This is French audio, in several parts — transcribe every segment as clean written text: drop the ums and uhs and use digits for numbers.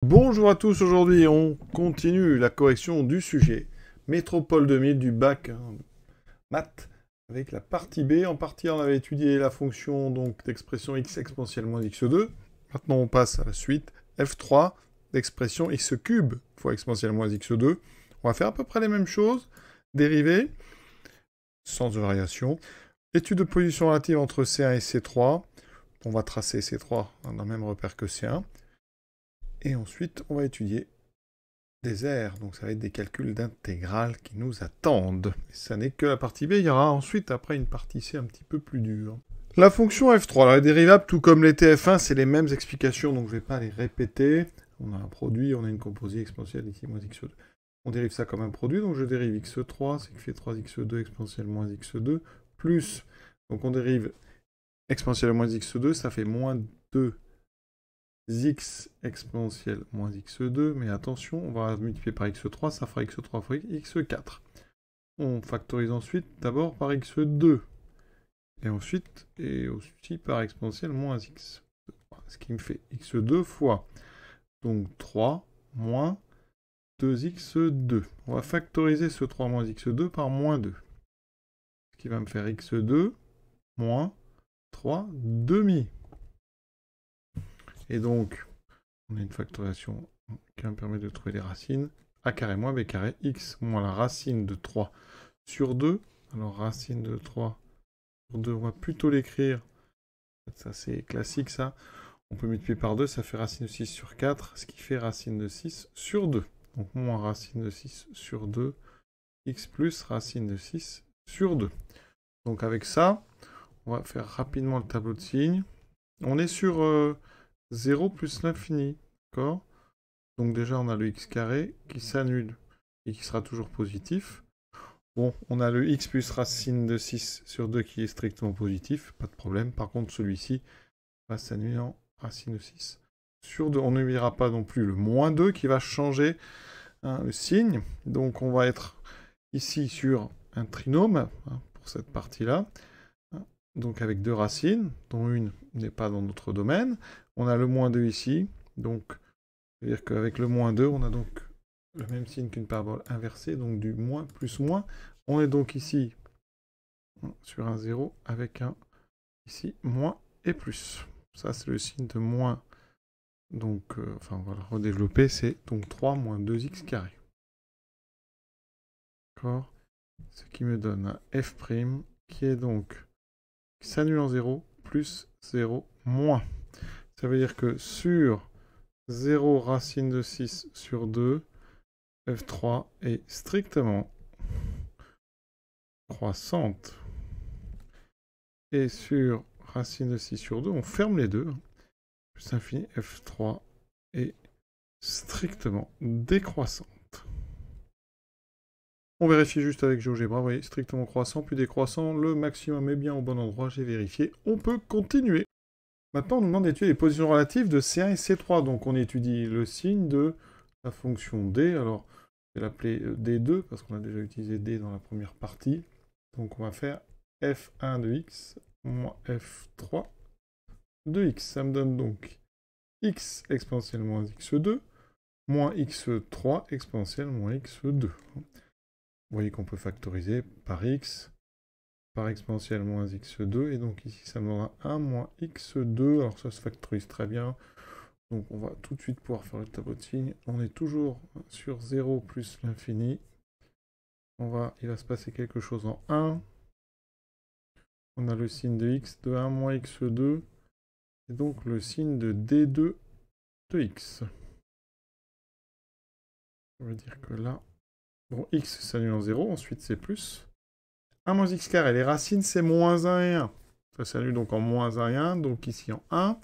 Bonjour à tous, aujourd'hui on continue la correction du sujet Métropole 2000 du bac maths avec la partie B. En partie on avait étudié la fonction donc d'expression x exponentielle moins x2. Maintenant on passe à la suite f3 d'expression x cube fois exponentielle moins x2. On va faire à peu près les mêmes choses, dérivée, sans variation. Étude de position relative entre C1 et C3. On va tracer C3 dans le même repère que C1. Et ensuite, on va étudier des aires. Donc ça va être des calculs d'intégrale qui nous attendent. Et ça n'est que la partie B. Il y aura ensuite, après, une partie C un petit peu plus dure. La fonction f3. Alors les dérivables, tout comme les TF1, c'est les mêmes explications, donc je ne vais pas les répéter. On a un produit, on a une composée exponentielle x moins x2. On dérive ça comme un produit, donc je dérive x3, c'est qui fait 3x2 exponentielle moins x2, plus, donc on dérive exponentielle moins x2, ça fait moins 2 x exponentielle moins x2, mais attention, on va multiplier par x3, ça fera x3 fois x4. On factorise ensuite d'abord par x2, et ensuite, et aussi par exponentielle moins x. Ce qui me fait x2 fois, donc 3 moins 2x2. On va factoriser ce 3 moins x2 par moins 2. Ce qui va me faire x2 moins 3 demi. Et donc, on a une factorisation qui me permet de trouver les racines. A carré moins b carré, x moins la racine de 3 sur 2. Alors, racine de 3 sur 2, on va plutôt l'écrire. Ça, c'est classique, ça. On peut multiplier par 2, ça fait racine de 6 sur 4, ce qui fait racine de 6 sur 2. Donc, moins racine de 6 sur 2, x plus racine de 6 sur 2. Donc, avec ça, on va faire rapidement le tableau de signes. On est sur 0 plus l'infini, d'accord? Donc déjà, on a le x carré qui s'annule et qui sera toujours positif. Bon, on a le x plus racine de 6 sur 2 qui est strictement positif, pas de problème. Par contre, celui-ci va s'annuler en racine de 6 sur 2. On n'oubliera pas non plus le moins 2 qui va changer le signe. Donc on va être ici sur un trinôme pour cette partie-là. Donc avec deux racines, dont une n'est pas dans notre domaine. On a le moins 2 ici, donc c'est-à-dire qu'avec le moins 2, on a donc le même signe qu'une parabole inversée, donc du moins plus moins. On est donc ici sur un 0 avec un ici moins et plus. Ça c'est le signe de moins. Donc, enfin voilà, redévelopper, c'est donc 3 moins 2x carré. D'accord? Ce qui me donne un f' qui est donc qui s'annule en 0 plus 0 moins. Ça veut dire que sur 0 racine de 6 sur 2, f3 est strictement croissante. Et sur racine de 6 sur 2, on ferme les deux. Plus infini, f3 est strictement décroissante. On vérifie juste avec GeoGebra, vous voyez, strictement croissant, puis décroissant, le maximum est bien au bon endroit, j'ai vérifié, on peut continuer. Maintenant, on nous demande d'étudier les positions relatives de C1 et C3, donc on étudie le signe de la fonction D, alors je vais l'appeler D2, parce qu'on a déjà utilisé D dans la première partie, donc on va faire f1 de x moins f3 de x, ça me donne donc x exponentielle moins x2, moins x3 exponentielle moins x2. Vous voyez qu'on peut factoriser par x, par exponentielle moins x2, et donc ici ça me donnera 1 moins x2, alors ça se factorise très bien, donc on va tout de suite pouvoir faire le tableau de signes. On est toujours sur 0 plus l'infini, il va se passer quelque chose en 1, on a le signe de x de 1 moins x2, et donc le signe de d2 de x. Ça veut dire que là, bon, x s'annule en 0, ensuite c'est plus. 1 moins x carré, les racines c'est moins 1 et 1. Ça s'annule donc en moins 1 et 1, donc ici en 1.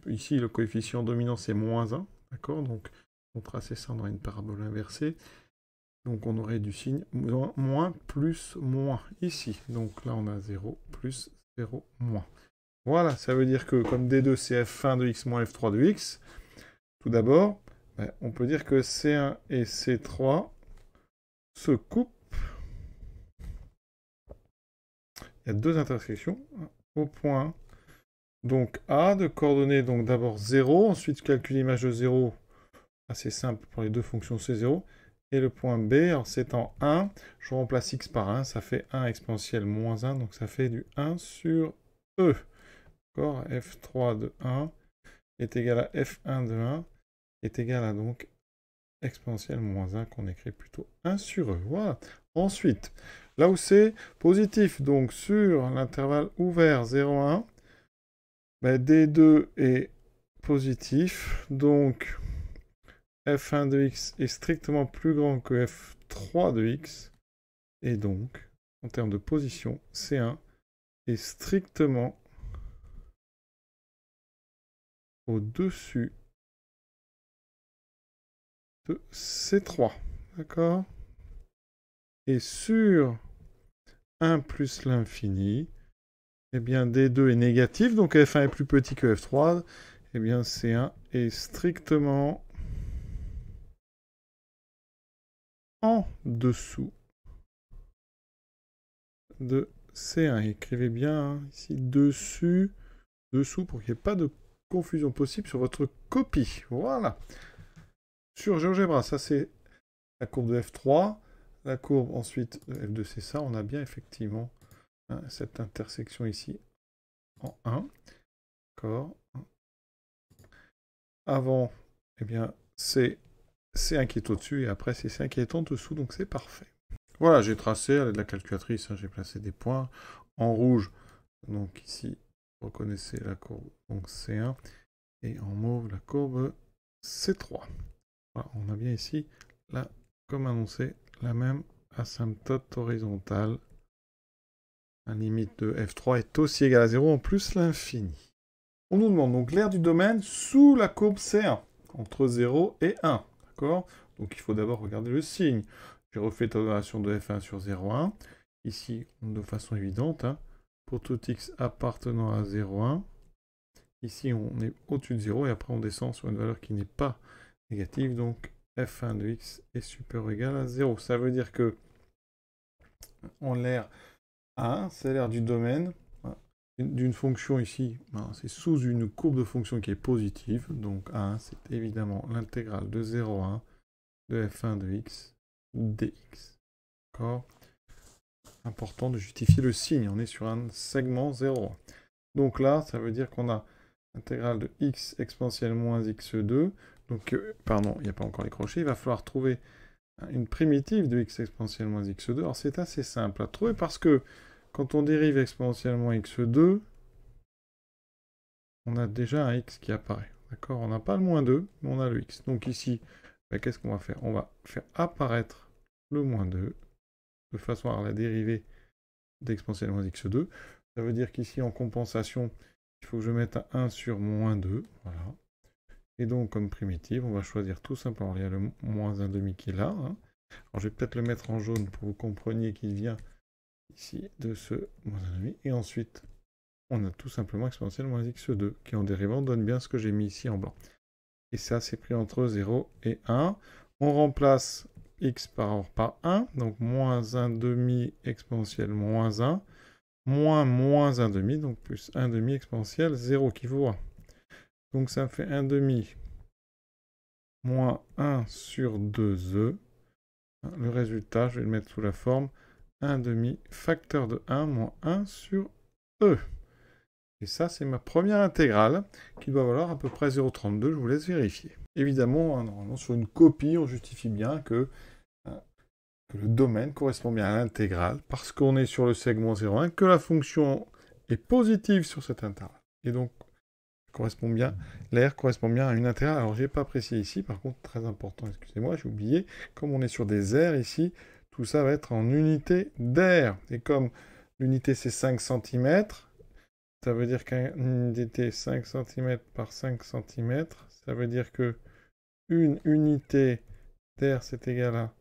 Ici le coefficient dominant c'est moins 1, d'accord? Donc on tracer ça dans une parabole inversée. Donc on aurait du signe moins plus moins ici. Donc là on a 0 plus 0 moins. Voilà, ça veut dire que comme D2 c'est f1 de x moins f3 de x, tout d'abord, on peut dire que C1 et C3 se coupent. Il y a deux intersections au point donc A de coordonnées donc d'abord 0, ensuite je calcule l'image de 0 assez simple pour les deux fonctions C0. Et le point B, alors c'est en 1, je remplace x par 1, ça fait 1 exponentielle moins 1, donc ça fait du 1 sur E. D'accord, f3 de 1 est égal à f1 de 1 est égal à donc exponentielle moins 1 qu'on écrit plutôt 1 sur E. Voilà. Ensuite, là où c'est positif, donc sur l'intervalle ouvert 0, 1, ben D2 est positif, donc f1 de x est strictement plus grand que f3 de x, et donc, en termes de position, C1 est strictement au-dessus de C3. D'accord? Et sur 1 plus l'infini, eh bien D2 est négatif, donc F1 est plus petit que F3, eh bien C1 est strictement en dessous de C1. Écrivez bien hein, ici dessus, dessous, pour qu'il n'y ait pas de confusion possible sur votre copie. Voilà. Sur GeoGebra, ça c'est la courbe de F3. La courbe ensuite de F2, c'est ça. On a bien effectivement hein, cette intersection ici en 1. D'accord. Avant, eh bien, c'est C1 qui est au-dessus et après c'est C1 qui est en dessous, donc c'est parfait. Voilà, j'ai tracé à l'aide de la calculatrice, hein, j'ai placé des points en rouge. Donc ici, vous reconnaissez la courbe donc C1 et en mauve la courbe C3. Voilà, on a bien ici, là, comme annoncé, la même asymptote horizontale. La limite de F3 est aussi égale à 0 en plus l'infini. On nous demande donc l'aire du domaine sous la courbe C1, entre 0 et 1. D'accord? Donc il faut d'abord regarder le signe. J'ai refait la relation de F1 sur 0,1. Ici, de façon évidente, hein, pour tout x appartenant à 0,1. Ici, on est au-dessus de 0 et après on descend sur une valeur qui n'est pas négative. Donc F1 de x est supérieur ou égal à 0. Ça veut dire que en l'aire A1, c'est l'aire du domaine d'une fonction ici, c'est sous une courbe de fonction qui est positive, donc A1, c'est évidemment l'intégrale de 0 à 1 de f1 de x dx. D'accord? Important de justifier le signe, on est sur un segment 0. Donc là, ça veut dire qu'on a l'intégrale de x exponentielle moins x2, donc, pardon, il n'y a pas encore les crochets, il va falloir trouver une primitive de x exponentielle moins x2. Alors c'est assez simple à trouver parce que quand on dérive exponentiellement x2, on a déjà un x qui apparaît. D'accord? On n'a pas le moins 2, mais on a le x. Donc ici, ben, qu'est-ce qu'on va faire? On va faire apparaître le moins 2, de façon à la dérivée d'exponentielle moins x2. Ça veut dire qu'ici, en compensation, il faut que je mette un 1 sur moins 2. Voilà. Et donc, comme primitive, on va choisir tout simplement, il y a le moins 1,5 qui est là. Hein. Alors, je vais peut-être le mettre en jaune pour que vous compreniez qu'il vient ici de ce moins 1,5. Et ensuite, on a tout simplement exponentielle moins x2, qui en dérivant donne bien ce que j'ai mis ici en blanc. Et ça, c'est pris entre 0 et 1. On remplace x par 1, donc moins 1,5 exponentielle moins 1, moins 1,5, donc plus 1,5 exponentielle 0 qui vaut 1. Donc ça fait 1,5 moins 1 sur 2e. Le résultat, je vais le mettre sous la forme 1,5 facteur de 1 moins 1 sur e. Et ça, c'est ma première intégrale, qui doit valoir à peu près 0,32. Je vous laisse vérifier. Évidemment, hein, normalement, sur une copie, on justifie bien que le domaine correspond bien à l'intégrale, parce qu'on est sur le segment 0,1, que la fonction est positive sur cette intervalle. Et donc, l'aire correspond bien à une intégrale. Alors, je n'ai pas précisé ici, par contre, très important, excusez-moi, j'ai oublié, comme on est sur des aires ici, tout ça va être en unité d'aire. Et comme l'unité, c'est 5 cm, ça veut dire qu'une unité 5 cm par 5 cm, ça veut dire que une unité d'aire, c'est égal à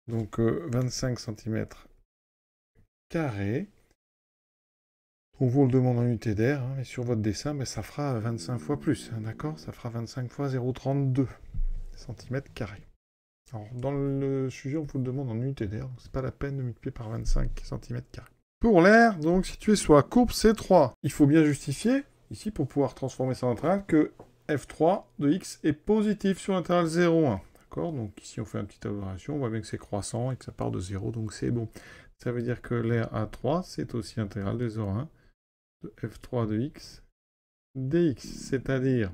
donc 25 cm carré. On vous le demande en unité d'air, hein, et sur votre dessin, mais ça fera 25 fois plus, hein, d'accord? Ça fera 25 fois 0,32 cm carré. Alors, dans le sujet, on vous le demande en unité d'air, donc c'est pas la peine de multiplier par 25 cm carré. Pour l'aire, donc situé sur la courbe C3, il faut bien justifier, ici, pour pouvoir transformer ça en intégrale, que f3 de x est positif sur l'intervalle 0, 1. D'accord? Donc ici, on fait une petite opération, on voit bien que c'est croissant et que ça part de 0, donc c'est bon. Ça veut dire que l'aire A3, c'est aussi l'intégrale de 0 à 1 de f3 de x dx, c'est-à-dire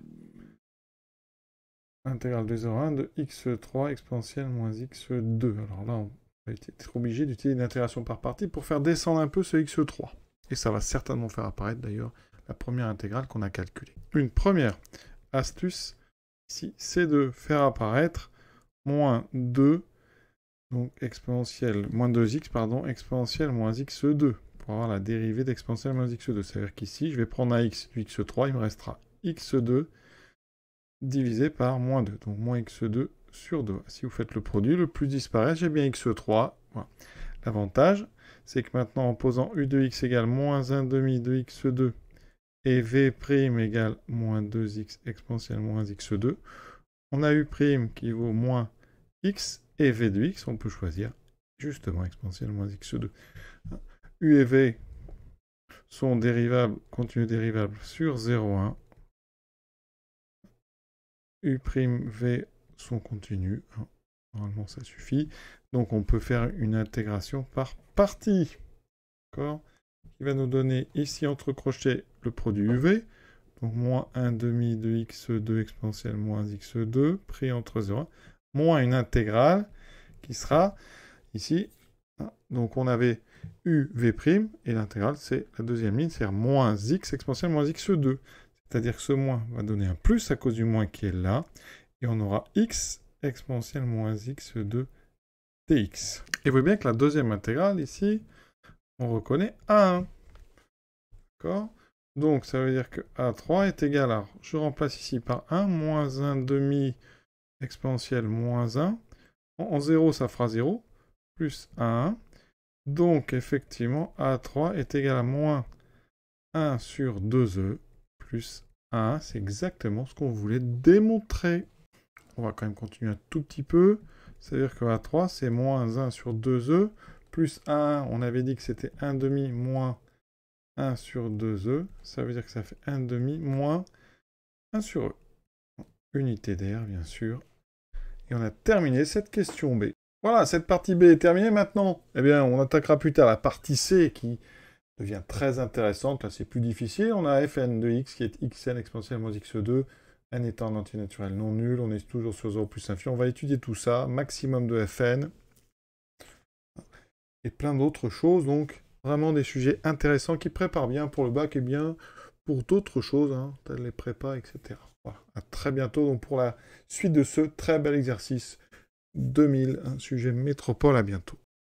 intégrale de 0 à 1 de x3 exponentielle moins x2. Alors là, on va être obligé d'utiliser une intégration par partie pour faire descendre un peu ce x3. Et ça va certainement faire apparaître d'ailleurs la première intégrale qu'on a calculée. Une première astuce ici, c'est de faire apparaître moins 2, donc exponentielle, moins 2x, pardon, exponentielle moins x2, pour avoir la dérivée d'exponentielle moins x2. C'est-à-dire qu'ici, je vais prendre un x du x3, il me restera x2 divisé par moins 2, donc moins x2 sur 2. Si vous faites le produit, le plus disparaît, j'ai bien x3. Voilà. L'avantage, c'est que maintenant, en posant u de x égale moins 1 demi de x2 et v' égale moins 2x exponentielle moins x2, on a u' qui vaut moins x et v de x, on peut choisir justement exponentielle moins x2. U et v sont dérivables, continus dérivables sur 0,1. U', sont continus. Normalement, ça suffit. Donc, on peut faire une intégration par partie. D'accord? Qui va nous donner ici, entre crochets, le produit UV. Donc, moins 1 demi de x2 exponentielle moins x2, pris entre 0 et 1, moins une intégrale qui sera ici. Donc, on avait UV', et l'intégrale, c'est la deuxième ligne, c'est moins x exponentielle moins x2. C'est-à-dire que ce moins va donner un plus à cause du moins qui est là. Et on aura x exponentielle moins x2 dx. Et vous voyez bien que la deuxième intégrale, ici, on reconnaît A1. D'accord? Donc, ça veut dire que A3 est égal à... Je remplace ici par 1, moins 1 demi exponentielle moins 1. En 0, ça fera 0, plus 1. Donc, effectivement, A3 est égal à moins 1 sur 2e, plus 1. C'est exactement ce qu'on voulait démontrer. On va quand même continuer un tout petit peu. C'est-à-dire que A3, c'est moins 1 sur 2e, plus 1. On avait dit que c'était 1 demi moins 1 sur 2e. Ça veut dire que ça fait 1 demi moins 1 sur e. Unité d'air, bien sûr. Et on a terminé cette question B. Voilà, cette partie B est terminée maintenant. Eh bien, on attaquera plus tard la partie C qui devient très intéressante. Là, c'est plus difficile. On a fn de x qui est xn exponentielle moins x2, n étant un entier naturel non nul. On est toujours sur 0 plus infini. On va étudier tout ça, maximum de fn. Et plein d'autres choses. Donc, vraiment des sujets intéressants qui préparent bien pour le bac et bien pour d'autres choses, hein, telles les prépas, etc. Voilà. À très bientôt donc, pour la suite de ce très bel exercice 2000, un sujet métropole. À bientôt.